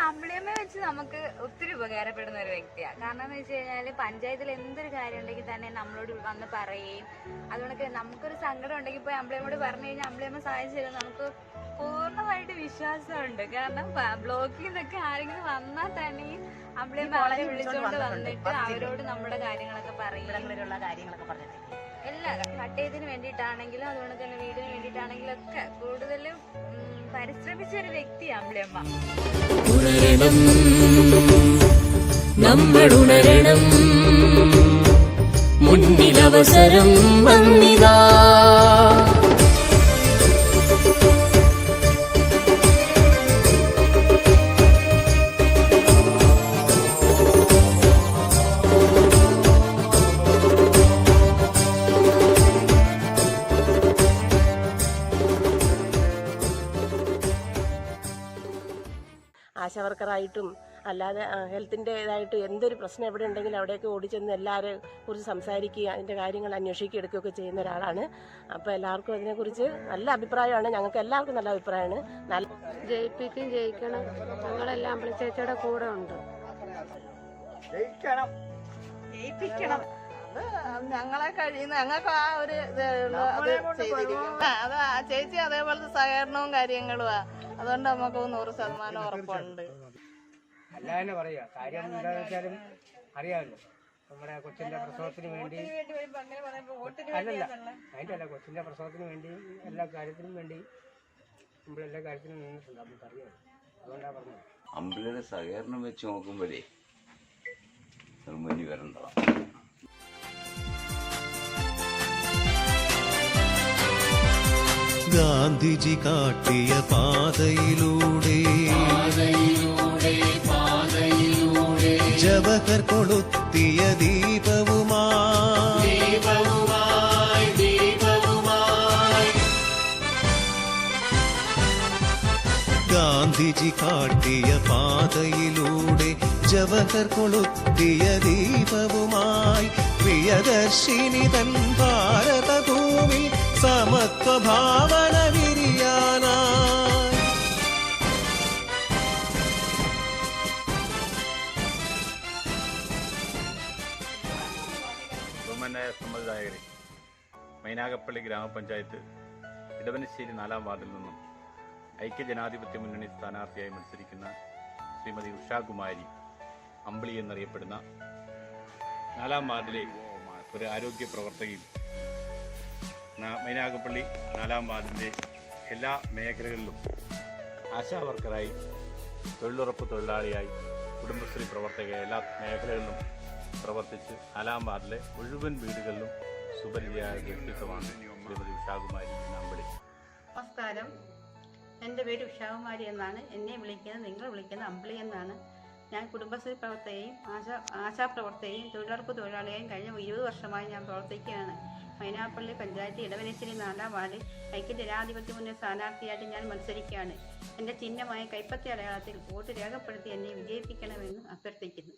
അമ്പിളിയമ്മ വെച്ച് നമുക്ക് ഒത്തിരി ഉപകാരപ്പെടുന്ന ഒരു വ്യക്തിയാണ്. കാരണം എന്ന് വെച്ച് കഴിഞ്ഞാൽ പഞ്ചായത്തിൽ എന്തൊരു കാര്യം ഉണ്ടെങ്കിൽ തന്നെ നമ്മളോട് വന്ന് പറയുകയും, അതുകൊണ്ടൊക്കെ നമുക്കൊരു സങ്കടം ഉണ്ടെങ്കിൽ പോയി അമ്പിളിയമ്മയോട് പറഞ്ഞു കഴിഞ്ഞാൽ അമ്പിളിയമ്മ സഹായിച്ചു തരും. നമുക്ക് പൂർണ്ണമായിട്ട് വിശ്വാസമുണ്ട്. കാരണം ബ്ലോക്കിൽ നിന്നൊക്കെ ആരെങ്കിലും വന്നാൽ തന്നെയും അമ്പിളിയമ്മ അവരെ വിളിച്ചുകൊണ്ട് വന്നിട്ട് അവരോട് നമ്മുടെ കാര്യങ്ങളൊക്കെ പറയും. എല്ലാ പട്ടയത്തിന് വേണ്ടിയിട്ടാണെങ്കിലും അതുകൊണ്ട് തന്നെ വീടിന് വേണ്ടിയിട്ടാണെങ്കിലും ഒക്കെ കൂടുതലും പരിശ്രമിച്ച ഒരു വ്യക്തിയാണ് അമ്പിളിയമ്മ. നമ്മൾ ഉണരണം, മുന്നിലവസരം വന്നിതാ. ആശാവർക്കറായിട്ടും അല്ലാതെ ഹെൽത്തിൻ്റെതായിട്ട് എന്തൊരു പ്രശ്നം എവിടെ ഉണ്ടെങ്കിലും അവിടെയൊക്കെ ഓടിച്ചെന്ന് എല്ലാവരെയും കുറിച്ച് സംസാരിക്കുക, അതിൻ്റെ കാര്യങ്ങൾ അന്വേഷിക്കുക എടുക്കുകയൊക്കെ ചെയ്യുന്ന ഒരാളാണ്. അപ്പോൾ എല്ലാവർക്കും അതിനെക്കുറിച്ച് നല്ല അഭിപ്രായമാണ്. ഞങ്ങൾക്ക് എല്ലാവർക്കും നല്ല അഭിപ്രായമാണ്. ജയിപ്പിക്കും, ജയിക്കണം. ഞങ്ങളെല്ലാം അമ്പിളിച്ചേച്ചിയുടെ കൂടെ ഉണ്ട്. ജയിപ്പിക്കണം. ഞങ്ങളെ കഴിയുന്ന ഞങ്ങൾക്ക് ആ ഒരു അത് ആ ചേച്ചി അതേപോലത്തെ സഹകരണവും കാര്യങ്ങളുമാ. അതുകൊണ്ട് നമുക്ക് 100% ഉറപ്പുണ്ട്. അല്ലാതെ പറയാ കാര്യം എന്താണെന്ന് വെച്ചാലും അറിയാമല്ലോ, നമ്മുടെ കൊച്ചിന്റെ പ്രസവത്തിന് വേണ്ടി അല്ലല്ല അതിന്റെ അല്ല കൊച്ചിന്റെ പ്രസവത്തിന് വേണ്ടി എല്ലാ കാര്യത്തിനും വേണ്ടി നമ്മളെല്ലാ കാര്യത്തിനും നിന്നിട്ടുണ്ട്. നമുക്കറിയാം, അതുകൊണ്ടാണ് പറഞ്ഞത്. അമ്പിളിയുടെ സഹകരണം വെച്ച് നോക്കുമ്പോഴേ മുന്നിൽ വരണ്ടോ. ഗാന്ധിജി കാട്ടിയ പാതയിലൂടെ ജവഹർ കൊളുത്തിയ ദീപവുമായി ഗാന്ധിജി കാട്ടിയ പാതയിലൂടെ ജവഹർ കൊളുത്തിയ ദീപവുമായി പ്രിയദർശിനി തൻ ഭാരതഭൂമി സമത്വ ഭാവന വിരിയാനായി. ബഹുമാന്യായ സമ്മതിദായകരെ, മൈനാഗപ്പള്ളി ഗ്രാമപഞ്ചായത്ത് ഇടവനശ്ശേരി 4-ാം വാർഡിൽ നിന്നും ഐക്യജനാധിപത്യ മുന്നണി സ്ഥാനാർത്ഥിയായി മത്സരിക്കുന്ന ശ്രീമതി ഉഷാകുമാരി അമ്പിളി എന്നറിയപ്പെടുന്ന 4-ാം വാർഡിലെ ഒരു ആരോഗ്യ പ്രവർത്തകയും മൈനാഗപ്പള്ളി 4-ാം വാർഡിൻ്റെ എല്ലാ മേഖലകളിലും ആശാവർക്കറായി, തൊഴിലുറപ്പ് തൊഴിലാളിയായി, കുടുംബശ്രീ പ്രവർത്തക എല്ലാ മേഖലകളിലും പ്രവർത്തിച്ച് 4-ാം വാർഡിലെ മുഴുവൻ വീടുകളിലും സുപരിചിതയായ വ്യക്തിത്വമാണ് ശ്രീമതി ഉഷാകുമാരി അമ്പിളി. നമസ്കാരം, എൻ്റെ പേര് ഉഷാകുമാരി എന്നാണ്. എന്നെ വിളിക്കുന്നത്, നിങ്ങൾ വിളിക്കുന്ന അമ്പിളി എന്നാണ്. ഞാൻ കുടുംബശ്രീ പ്രവർത്തകയും ആശാപ്രവർത്തകയും തൊഴിലുറപ്പ് തൊഴിലാളിയായും കഴിഞ്ഞ 20 വർഷമായി ഞാൻ പ്രവർത്തിക്കുകയാണ്. മൈനാഗപ്പള്ളി പഞ്ചായത്ത് ഇടവനശ്ശേരി 4-ാം വാർഡിൽ ഐക്യജനാധിപത്യ മുന്നണി സ്ഥാനാർത്ഥിയായിട്ട് ഞാൻ മത്സരിക്കുകയാണ്. എൻ്റെ ചിഹ്നമായ കൈപ്പത്തി അടയാളത്തിൽ വോട്ട് രേഖപ്പെടുത്തി എന്നെ വിജയിപ്പിക്കണമെന്ന് അഭ്യർത്ഥിക്കുന്നു.